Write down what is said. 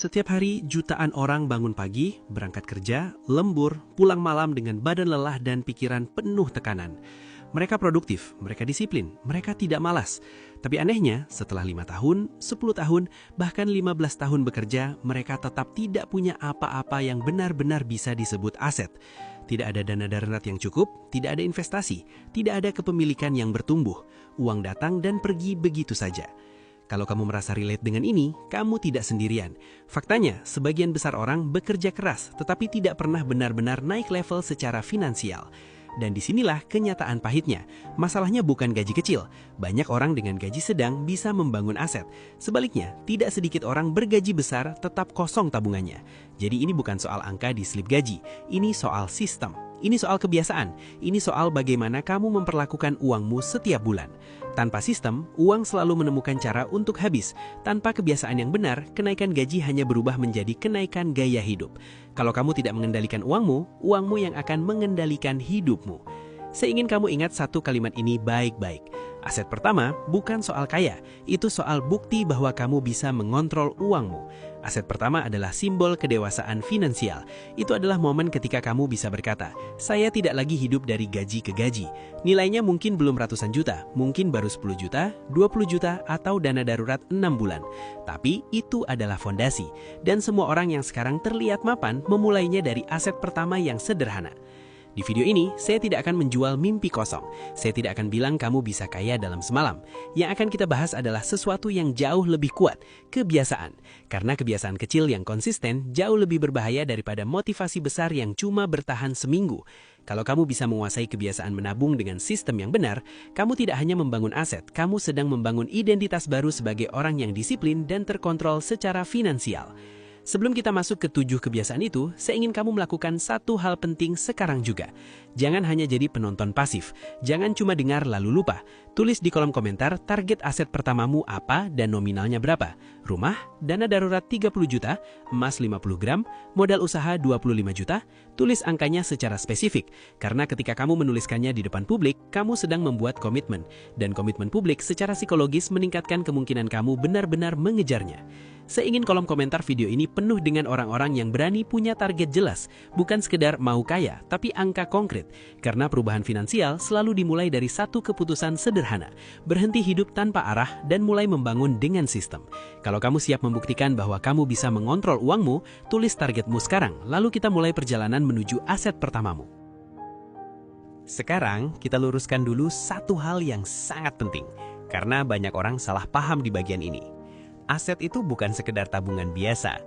Setiap hari, jutaan orang bangun pagi, berangkat kerja, lembur, pulang malam dengan badan lelah dan pikiran penuh tekanan. Mereka produktif, mereka disiplin, mereka tidak malas. Tapi anehnya, setelah 5 tahun, 10 tahun, bahkan 15 tahun bekerja, mereka tetap tidak punya apa-apa yang benar-benar bisa disebut aset. Tidak ada dana darurat yang cukup, tidak ada investasi, tidak ada kepemilikan yang bertumbuh. Uang datang dan pergi begitu saja. Kalau kamu merasa relate dengan ini, kamu tidak sendirian. Faktanya, sebagian besar orang bekerja keras, tetapi tidak pernah benar-benar naik level secara finansial. Dan disinilah kenyataan pahitnya. Masalahnya bukan gaji kecil. Banyak orang dengan gaji sedang bisa membangun aset. Sebaliknya, tidak sedikit orang bergaji besar tetap kosong tabungannya. Jadi ini bukan soal angka di slip gaji, ini soal sistem. Ini soal kebiasaan, ini soal bagaimana kamu memperlakukan uangmu setiap bulan. Tanpa sistem, uang selalu menemukan cara untuk habis. Tanpa kebiasaan yang benar, kenaikan gaji hanya berubah menjadi kenaikan gaya hidup. Kalau kamu tidak mengendalikan uangmu, uangmu yang akan mengendalikan hidupmu. Saya ingin kamu ingat satu kalimat ini baik-baik. Aset pertama bukan soal kaya, itu soal bukti bahwa kamu bisa mengontrol uangmu. Aset pertama adalah simbol kedewasaan finansial. Itu adalah momen ketika kamu bisa berkata, saya tidak lagi hidup dari gaji ke gaji. Nilainya mungkin belum ratusan juta, mungkin baru 10 juta, 20 juta, atau dana darurat 6 bulan. Tapi itu adalah fondasi. Dan semua orang yang sekarang terlihat mapan memulainya dari aset pertama yang sederhana. Di video ini, saya tidak akan menjual mimpi kosong. Saya tidak akan bilang kamu bisa kaya dalam semalam. Yang akan kita bahas adalah sesuatu yang jauh lebih kuat, kebiasaan. Karena kebiasaan kecil yang konsisten jauh lebih berbahaya daripada motivasi besar yang cuma bertahan seminggu. Kalau kamu bisa menguasai kebiasaan menabung dengan sistem yang benar, kamu tidak hanya membangun aset, kamu sedang membangun identitas baru sebagai orang yang disiplin dan terkontrol secara finansial. Sebelum kita masuk ke 7 kebiasaan itu, saya ingin kamu melakukan satu hal penting sekarang juga. Jangan hanya jadi penonton pasif. Jangan cuma dengar lalu lupa. Tulis di kolom komentar target aset pertamamu apa dan nominalnya berapa. Rumah, dana darurat 30 juta, emas 50 gram, modal usaha 25 juta. Tulis angkanya secara spesifik. Karena ketika kamu menuliskannya di depan publik, kamu sedang membuat komitmen. Dan komitmen publik secara psikologis meningkatkan kemungkinan kamu benar-benar mengejarnya. Saya ingin kolom komentar video ini penuh dengan orang-orang yang berani punya target jelas, bukan sekedar mau kaya, tapi angka konkret. Karena perubahan finansial selalu dimulai dari satu keputusan sederhana, berhenti hidup tanpa arah dan mulai membangun dengan sistem. Kalau kamu siap membuktikan bahwa kamu bisa mengontrol uangmu, tulis targetmu sekarang, lalu kita mulai perjalanan menuju aset pertamamu. Sekarang, kita luruskan dulu satu hal yang sangat penting, karena banyak orang salah paham di bagian ini. Aset itu bukan sekedar tabungan biasa.